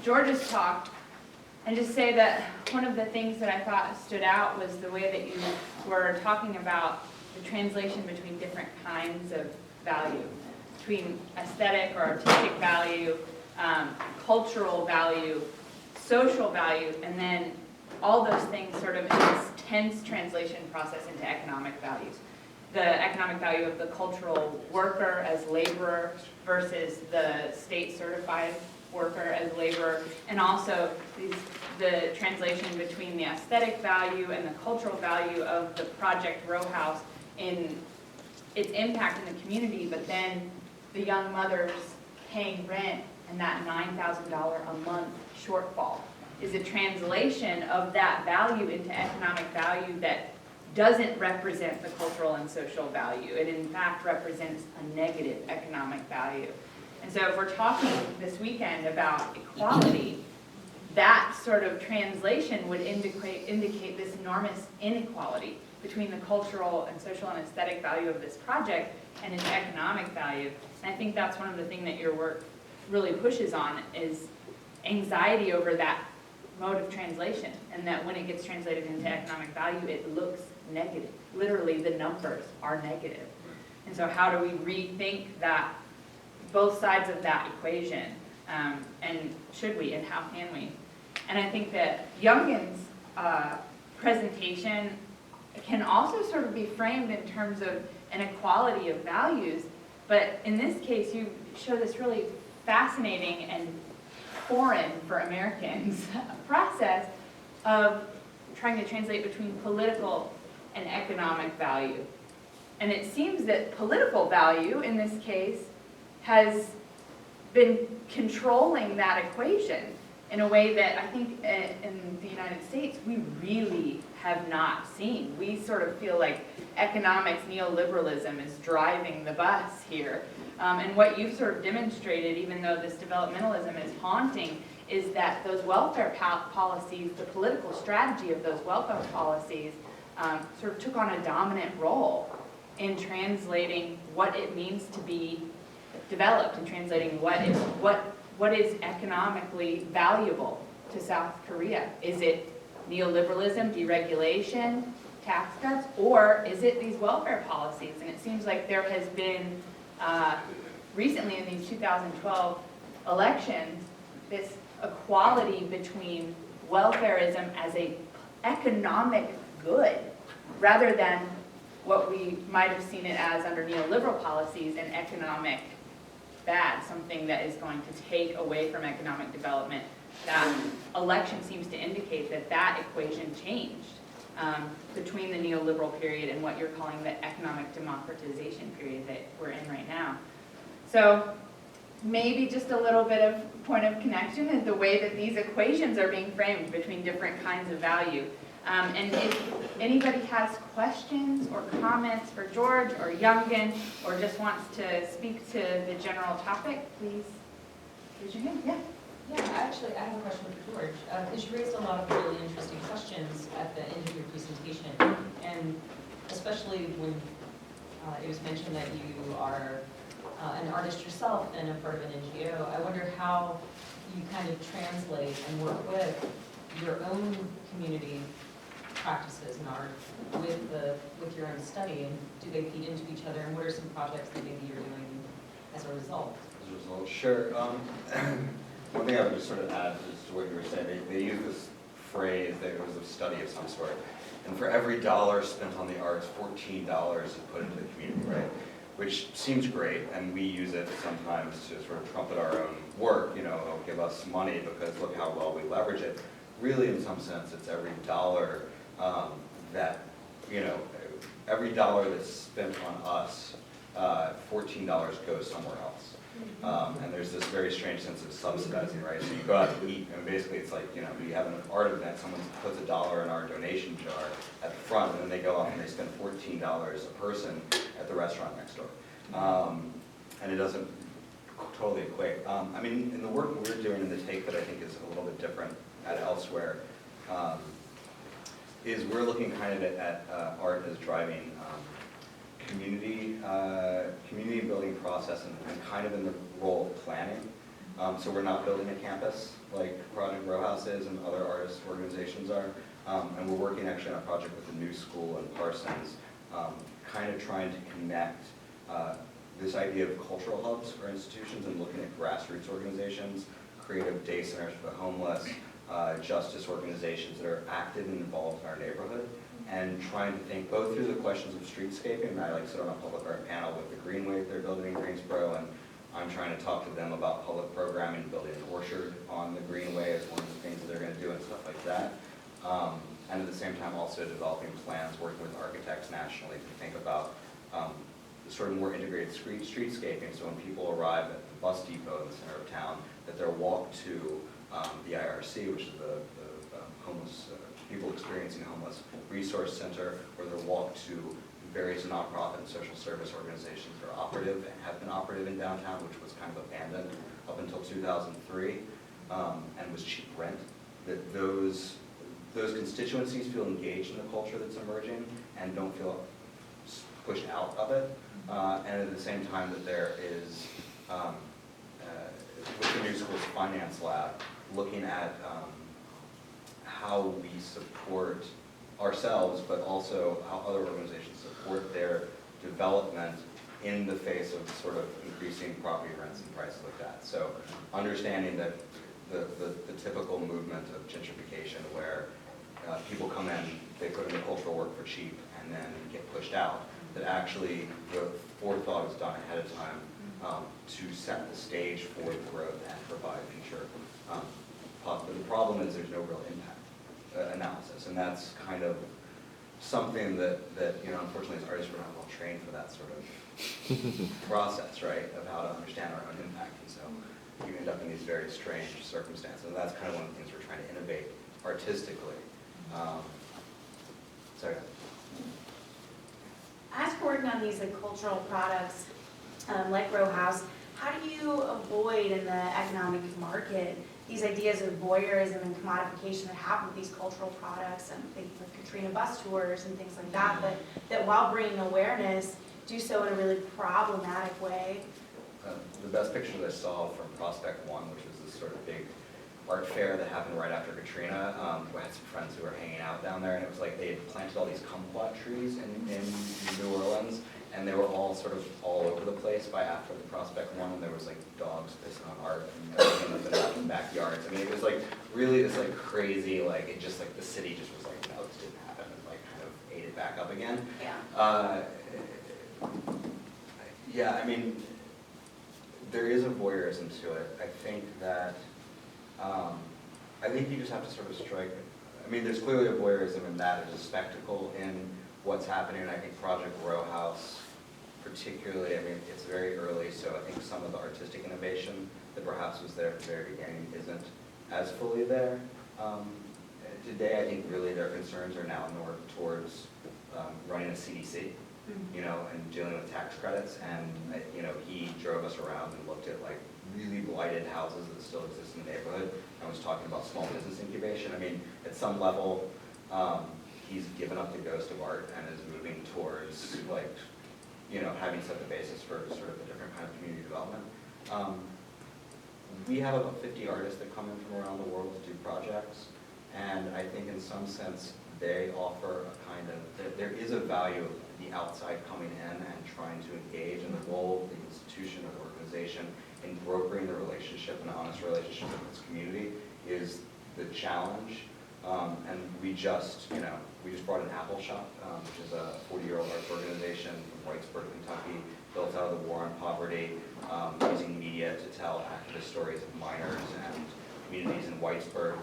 George's talk and just say that one of the things that I thought stood out was the way that you were talking about the translation between different kinds of value, between aesthetic or artistic value, cultural value, social value, and then all those things sort of in this tense translation process into economic values. The economic value of the cultural worker as laborer versus the state certified worker as laborer, and also the translation between the aesthetic value and the cultural value of the project row house in its impact in the community, but then the young mothers paying rent and that $9,000 a month shortfall is a translation of that value into economic value that doesn't represent the cultural and social value. It in fact represents a negative economic value. And so if we're talking this weekend about equality, that sort of translation would indicate this enormous inequality between the cultural and social and aesthetic value of this project and its economic value. And I think that's one of the things that your work really pushes on is anxiety over that mode of translation, and that when it gets translated into economic value, it looks negative. Literally, the numbers are negative. And so how do we rethink that, both sides of that equation, and should we, and how can we? And I think that Younghan's presentation can also sort of be framed in terms of an equality of values, but in this case, you show this really fascinating and foreign for Americans process of trying to translate between political and economic value. And it seems that political value, in this case, has been controlling that equation in a way that I think in the United States we really have not seen. We sort of feel like economics, neoliberalism is driving the bus here. And what you've sort of demonstrated, even though this developmentalism is haunting, is that those welfare policies, the political strategy of those welfare policies, sort of took on a dominant role in translating what it means to be developed, and translating what is economically valuable to South Korea. Is it neoliberalism, deregulation, tax cuts, or is it these welfare policies? And it seems like there has been recently in these 2012 elections this equality between welfarism as an economic good rather than what we might have seen it as under neoliberal policies, an economic bad, something that is going to take away from economic development. That election seems to indicate that that equation changed between the neoliberal period and what you're calling the economic democratization period that we're in right now. So maybe just a little bit of point of connection is the way that these equations are being framed between different kinds of value. And if anybody has questions or comments for George or Younghan, or just wants to speak to the general topic, please raise your hand. Yeah. Yeah, actually, I have a question for George. Because you raised a lot of really interesting questions at the end of your presentation, and especially when it was mentioned that you are an artist yourself and a part of an NGO. I wonder how you kind of translate and work with your own community practices in art with your own study, and do they feed into each other, and what are some projects that maybe you're doing as a result? Sure. One thing I would just sort of add is to what you were saying. They use this phrase that it was a study of some sort. And for every dollar spent on the arts, $14 is put into the community, right? Which seems great, and we use it sometimes to sort of trumpet our own work, you know, it'll give us money because look how well we leverage it. Really, in some sense, it's every dollar that, you know, every dollar that's spent on us, $14 goes somewhere else. And there's this very strange sense of subsidizing, right? So you go out to eat, and basically it's like, you know, you have an art event, someone puts $1 in our donation jar at the front, and then they go off and they spend $14 a person at the restaurant next door. And it doesn't totally equate. I mean, in the work we're doing in the take that I think is a little bit different at elsewhere, is we're looking kind of at art as driving community building process, and kind of in the role of planning. So we're not building a campus like Project Row House is and other artist organizations are. And we're working actually on a project with the new school in Parsons, kind of trying to connect this idea of cultural hubs for institutions and looking at grassroots organizations, creative day centers for the homeless, justice organizations that are active and involved in our neighborhood, and trying to think both through the questions of streetscaping. I sit on a public art panel with the Greenway that they're building in Greensboro, and I'm trying to talk to them about public programming, building an orchard on the Greenway as one of the things that they're going to do and stuff like that. And at the same time also developing plans, working with architects nationally to think about sort of more integrated streetscaping. So when people arrive at the bus depot in the center of town, that they'll walk to the IRC, which is the homeless people experiencing homeless resource center, or they'll walk to various nonprofit and social service organizations that are operative and have been operative in downtown, which was kind of abandoned up until 2003 and was cheap rent. That those constituencies feel engaged in the culture that's emerging and don't feel pushed out of it. And at the same time that there is, with the New School's Finance Lab, looking at how we support ourselves, but also how other organizations support their development in the face of sort of increasing property rents and prices like that. So understanding that the typical movement of gentrification where people come in, they put in the cultural work for cheap and then get pushed out, that actually the forethought is done ahead of time to set the stage for the growth and provide future but the problem is there's no real impact analysis, and that's kind of something that unfortunately as artists we're not well trained for that sort of process, right, of how to understand our own impact. And so you end up in these very strange circumstances, and that's kind of one of the things we're trying to innovate artistically. Sorry. As we're working on these cultural products like Row House, how do you avoid in the economic market these ideas of voyeurism and commodification that happen with these cultural products, and think of Katrina bus tours and things like that, but that while bringing awareness, do so in a really problematic way? The best picture that I saw from Prospect One, which was this sort of big art fair that happened right after Katrina. I had some friends who were hanging out down there, and it was like they had planted all these kumquat trees in New Orleans, and they were all sort of all over the place by after the Prospect One, and there was like dogs pissing on art and everything in the backyards. I mean, it was like really this like crazy, like it just like the city just was like, no, this didn't happen, and like kind of ate it back up again. Yeah. Yeah, I mean, there is a voyeurism to it. I think that, I think you just have to sort of strike, I mean, there's clearly a voyeurism in that, there's a spectacle in what's happening, and I think Project Row House particularly, I mean, it's very early, so I think some of the artistic innovation that perhaps was there at the very beginning isn't as fully there. Today, I think really their concerns are now more towards running a CDC, you know, and dealing with tax credits, and you know, he drove us around and looked at like really blighted houses that still exist in the neighborhood, and was talking about small business incubation. I mean, at some level, he's given up the ghost of art and is moving towards like, you know, having set the basis for sort of a different kind of community development. We have about 50 artists that come in from around the world to do projects, and I think in some sense they offer a kind of, there is a value of the outside coming in and trying to engage in the role of the institution or the organization in brokering the relationship, an honest relationship with its community is the challenge. And we just brought an Apple Shop, which is a 40-year-old arts organization from Whitesburg, Kentucky, built out of the war on poverty, using media to tell activist stories of miners and communities in Whitesburg.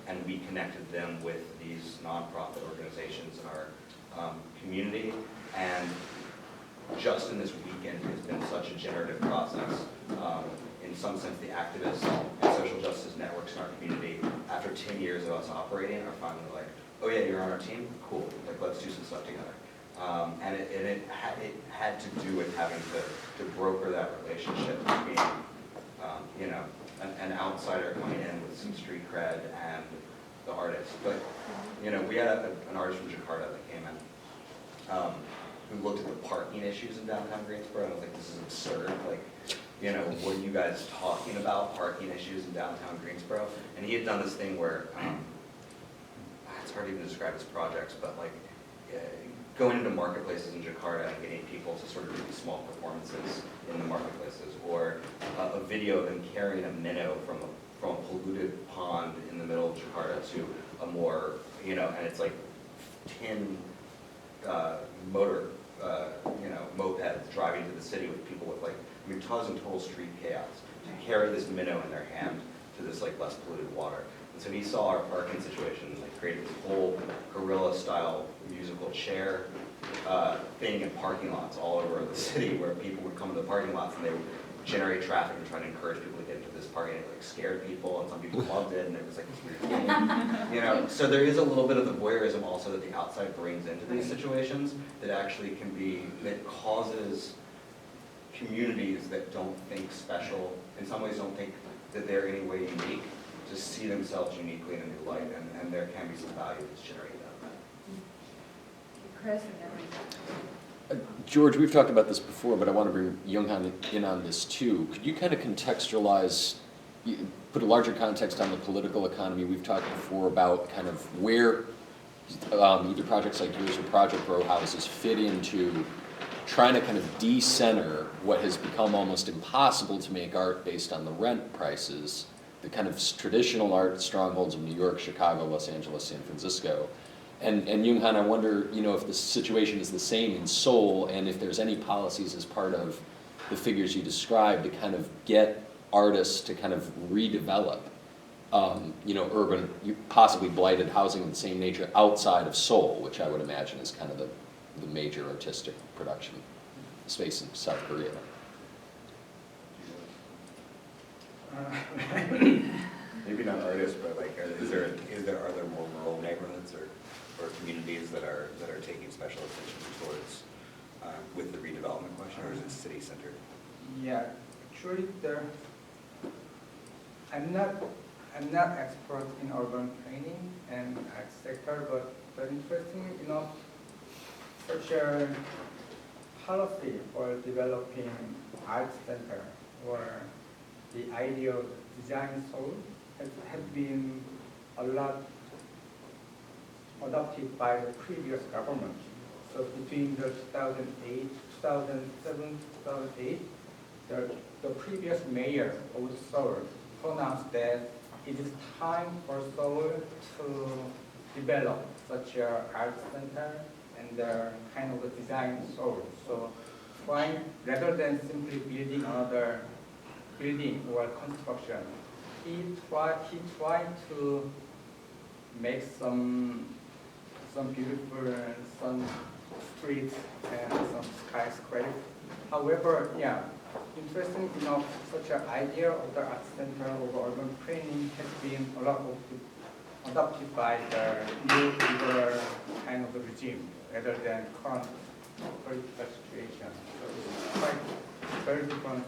And we connected them with these nonprofit organizations in our community. And just in this weekend, it's been such a generative process. In some sense, the activists and social justice networks in our community, after 10 years of us operating, are finally like, oh yeah, you're on our team? Cool, like let's do some stuff together. And it had to do with having to broker that relationship between, you know, an outsider coming in with some street cred and the artist. But, you know, we had an artist from Jakarta that came in, who looked at the parking issues in downtown Greensboro, and I was like, this is absurd. Like, you know, what are you guys talking about, parking issues in downtown Greensboro? And he had done this thing where, it's hard to even describe his projects, but like, going into marketplaces in Jakarta and getting people to sort of do these small performances in the marketplaces, or a video of him carrying a minnow from a polluted pond in the middle of Jakarta to a more, you know, and it's like tin motor, you know, mopeds driving to the city with people with like, I mean, causing total street chaos to carry this minnow in their hand to this like less polluted water. And so he saw our parking situation and like created this whole guerrilla-style musical chair thing in parking lots all over the city, where people would come to the parking lots and they would generate traffic and try to encourage people to get into this parking. It like scared people, and some people loved it, and it was like this weird thing. You know, so there is a little bit of the voyeurism also that the outside brings into these situations that actually can be, that causes communities that don't think special, in some ways don't think that they're in any way unique, to see themselves uniquely in a new light, and there can be some value that's generated out of that. Chris, and then George, we've talked about this before, but I want to bring Younghan in on this too. Could you kind of contextualize, put a larger context on the political economy? We've talked before about kind of where either projects like yours or Project Row Houses fit into trying to kind of de-center what has become almost impossible to make art based on the rent prices, the kind of traditional art strongholds of New York, Chicago, Los Angeles, San Francisco. And Younghan, I wonder, you know, if the situation is the same in Seoul, and if there's any policies as part of the figures you described to kind of get artists to kind of redevelop, you know, urban, possibly blighted housing of the same nature outside of Seoul, which I would imagine is kind of the major artistic production space in South Korea. Maybe not artists, but like, are there more rural neighborhoods or communities that are taking special attention towards with the redevelopment question, or is it city centered? Yeah, actually, I'm not expert in urban planning and art sector, but interesting enough, such a policy for developing art center or the idea of design soul has been a lot adopted by the previous government. So between the 2007, 2008, the previous mayor of Seoul pronounced that it is time for Seoul to develop such an art center and kind of a design soul. So rather than simply building another building or construction, he tried to make some beautiful some streets and some skyscrapers. However, yeah, interesting enough, such an idea of the art center or urban planning has been a lot of adopted by the new liberal kind of regime rather than current political situation. So it's quite very different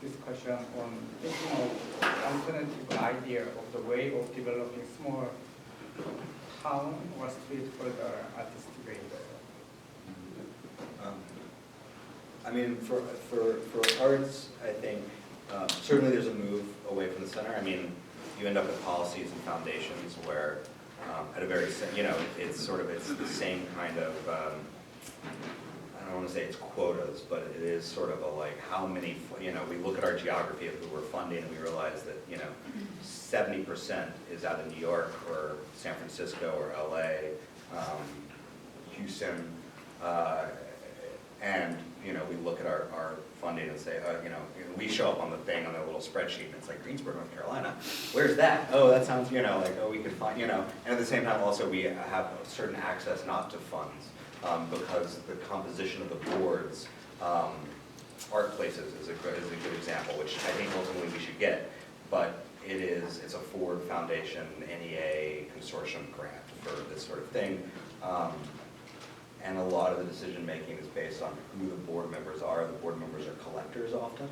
discussion on thinking of alternative idea of the way of developing small town or street for the artistic ways. I mean, for arts, I think certainly there's a move away from the center. I mean, you end up with policies and foundations where, at a very, you know, it's the same kind of. I don't want to say it's quotas, but it is sort of a like how many. You know, we look at our geography of who we're funding, and we realize that 70% is out of New York or San Francisco or LA, Houston. And we look at our funding and say, we show up on the thing on a little spreadsheet, and it's like Greensboro, North Carolina. Where's that? Oh, that sounds, we could find, And at the same time, also we have certain access not to funds because the composition of the boards, art places is a good example, which I think ultimately we should get, but it's a Ford Foundation NEA consortium grant for this sort of thing. And a lot of the decision-making is based on who the board members are. The board members are collectors often,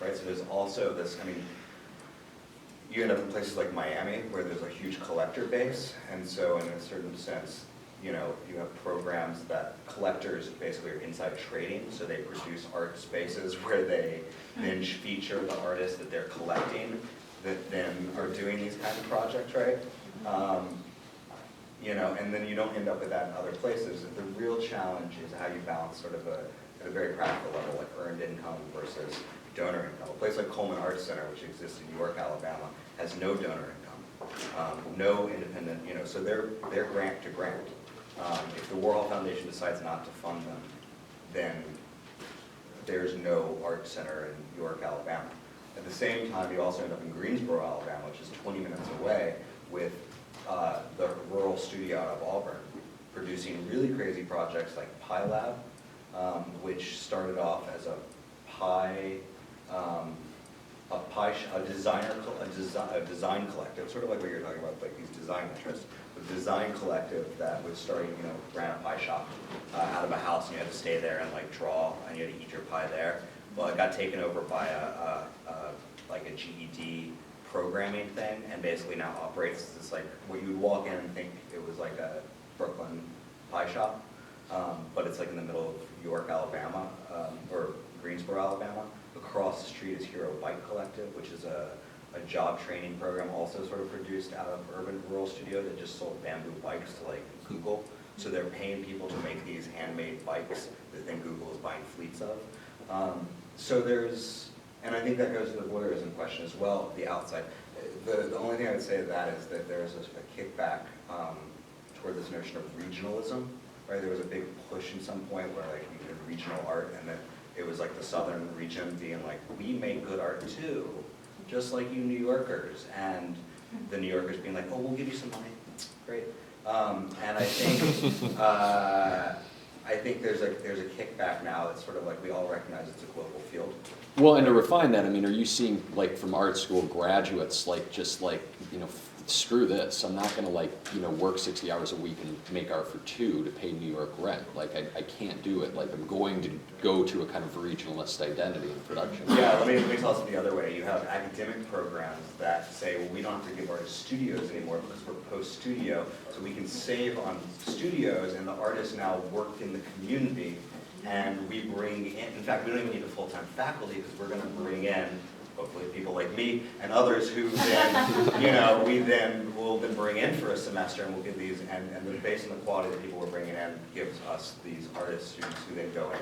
right? So there's also this, you end up in places like Miami where there's a huge collector base, and so in a certain sense, you know, you have programs that collectors basically are inside trading, so they produce art spaces where they then feature the artists that they're collecting that then are doing these kinds of projects, right? You know, and then you don't end up with that in other places. The real challenge is how you balance sort of at a very practical level, like earned income versus donor income. A place like Coleman Arts Center, which exists in York, Alabama, has no donor income, no independent, you know, so they're grant to grant. If the Warhol Foundation decides not to fund them, then there's no art center in York, Alabama. At the same time, you also end up in Greensboro, Alabama, which is 20 minutes away, with the rural studio out of Auburn, producing really crazy projects like Pie Lab, which started off as a design collective, sort of like what you're talking about, like these design interests. The design collective that was starting, you know, ran a pie shop out of a house, and you had to stay there and like draw, and you had to eat your pie there. Well, it got taken over by like a GED programming thing, and basically now operates as this like where you would walk in and think it was like a Brooklyn pie shop, but it's like in the middle of York, Alabama, or Greensboro, Alabama. Across the street is Hero Bike Collective, which is a job training program also sort of produced out of Urban Rural Studio that just sold bamboo bikes to like Google. So they're paying people to make these handmade bikes that then Google is buying fleets of. So there's, and I think that goes to the voyeurism question as well, the outside. The only thing I would say to that is that there's a kickback toward this notion of regionalism, right? There was a big push in some point where like you did regional art, and then it was like the southern region being like, we make good art too, just like you New Yorkers, and the New Yorkers being like, oh, we'll give you some money, great. And I think there's a kickback now that's sort of like we all recognize it's a global field. Well, and to refine that, I mean, are you seeing, like, from art school graduates, like, just like, you know, screw this, I'm not gonna, like, you know, work 60 hours a week and make art for 2 to pay New York rent. Like, I can't do it. Like, I'm going to go to a kind of regionalist identity in production. Yeah, let me tell it the other way. You have academic programs that say, well, we don't have to give artists studios anymore because we're post-studio, so we can save on studios, and the artists now work in the community, and we bring in fact, we don't even need a full-time faculty because we're gonna bring in hopefully people like me and others who then, you know, we'll then bring in for a semester, and we'll give these, and based on the quality of the people we're bringing in, gives us these artist students who then go in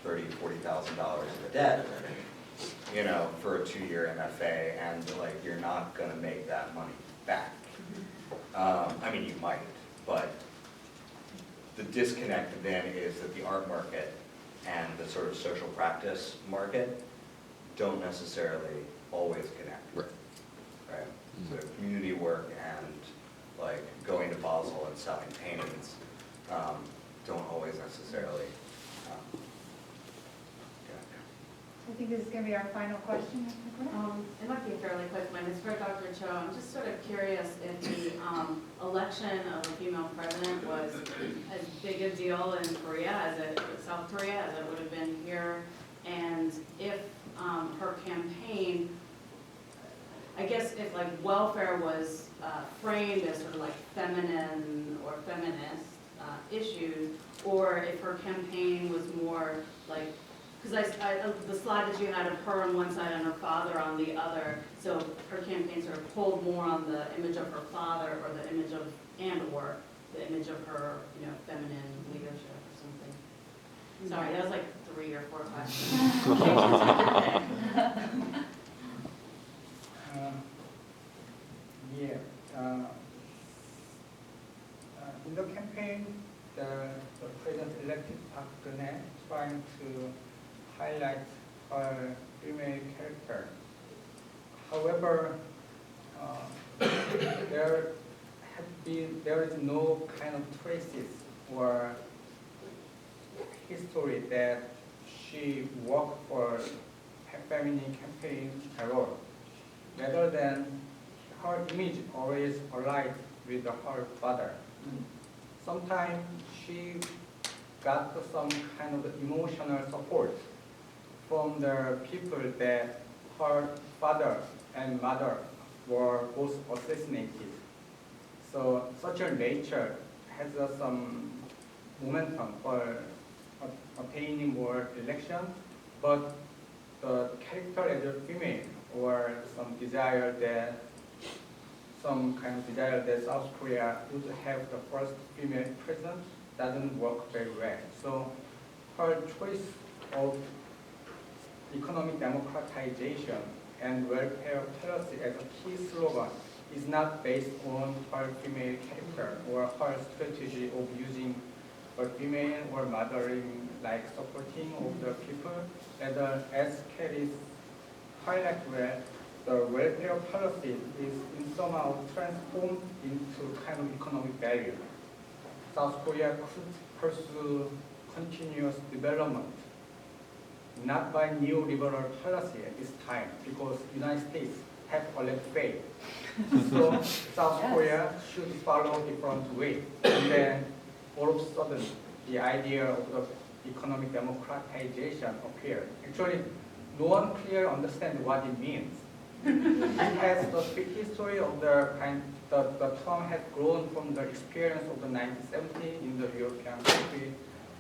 $30,000, $40,000 in debt, you know, for a 2-year MFA, and like, you're not gonna make that money back. I mean, you might, but the disconnect then is that the art market and the sort of social practice market don't necessarily always connect. Right. Right? So community work and like going to Basel and selling paintings don't always necessarily connect. I think this is going to be our final question. It might be fairly quick one. It's for Dr. Cho. I'm just sort of curious if the election of a female president was as big a deal in Korea as South Korea as it would have been here, and if her campaign, I guess if like welfare was framed as sort of like feminine or feminist issues, or if her campaign was more like, because the slide that you had of her on one side and her father on the other, so her campaign sort of pulled more on the image of her father or the image of, or the image of her, you know, feminine leadership or something. Sorry, that was like 3 or 4 questions. In the campaign, the President-elect Park Geun-hye trying to highlight her female character. However, there is no kind of traces or history that she worked for a feminine campaign at all, rather than her image always aligned with her father. Sometimes she got some kind of emotional support from the people that her father and mother were both assassinated. So such a nature has some momentum for obtaining more election, but the character as a female or some kind of desire that South Korea would have the first female president doesn't work very well. So her choice of economic democratization and welfare policy as a key slogan is not based on her female character or her strategy of using a female or mothering, like supporting of the people. Rather, as Kelly's highlight well, the welfare policy is in somehow transformed into kind of economic value. South Korea could pursue continuous development, not by neoliberal policy at this time, because United States have already failed. So South Korea should follow different way. And then all of a sudden, the idea of the economic democratization appeared. Actually, no one clearly understands what it means. It has the big history of the term has grown from the experience of the 1970s in the European country.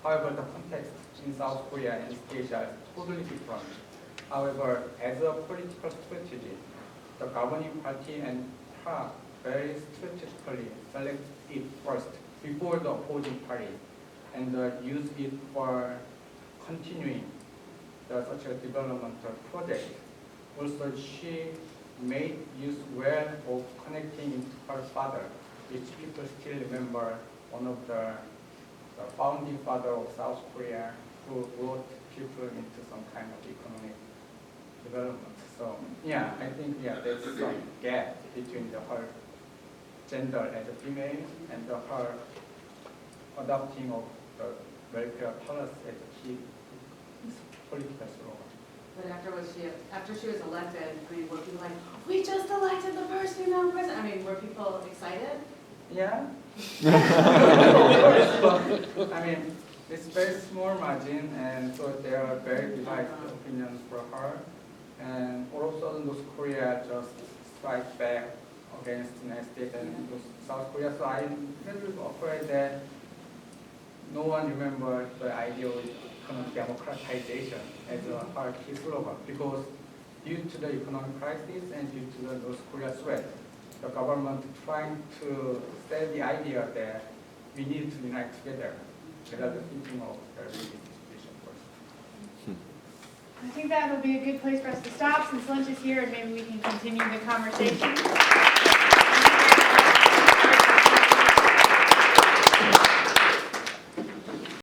However, the context in South Korea and East Asia is totally different. However, as a political strategy, the governing party and PRA very strategically select it first before the opposing party and use it for continuing such a developmental project. Also, she made use well of connecting into her father, which people still remember, one of the founding father of South Korea, who brought people into some kind of economic development. So yeah, I think there's some gap between her gender as a female and her adopting of the welfare policy as a key political slogan. But after she was elected, I mean, were people like, we just elected the first female president? I mean, were people excited? Yeah. I mean, it's very small margin, and so there are very divided opinions for her. And all of a sudden, North Korea just strike back against the United States and South Korea. So I'm really afraid that no one remembers the idea of economic democratization as her key slogan, because due to the economic crisis and due to the North Korea threat, the government trying to sell the idea that we need to unite together without thinking of the real situation first. I think that will be a good place for us to stop since lunch is here and maybe we can continue the conversation.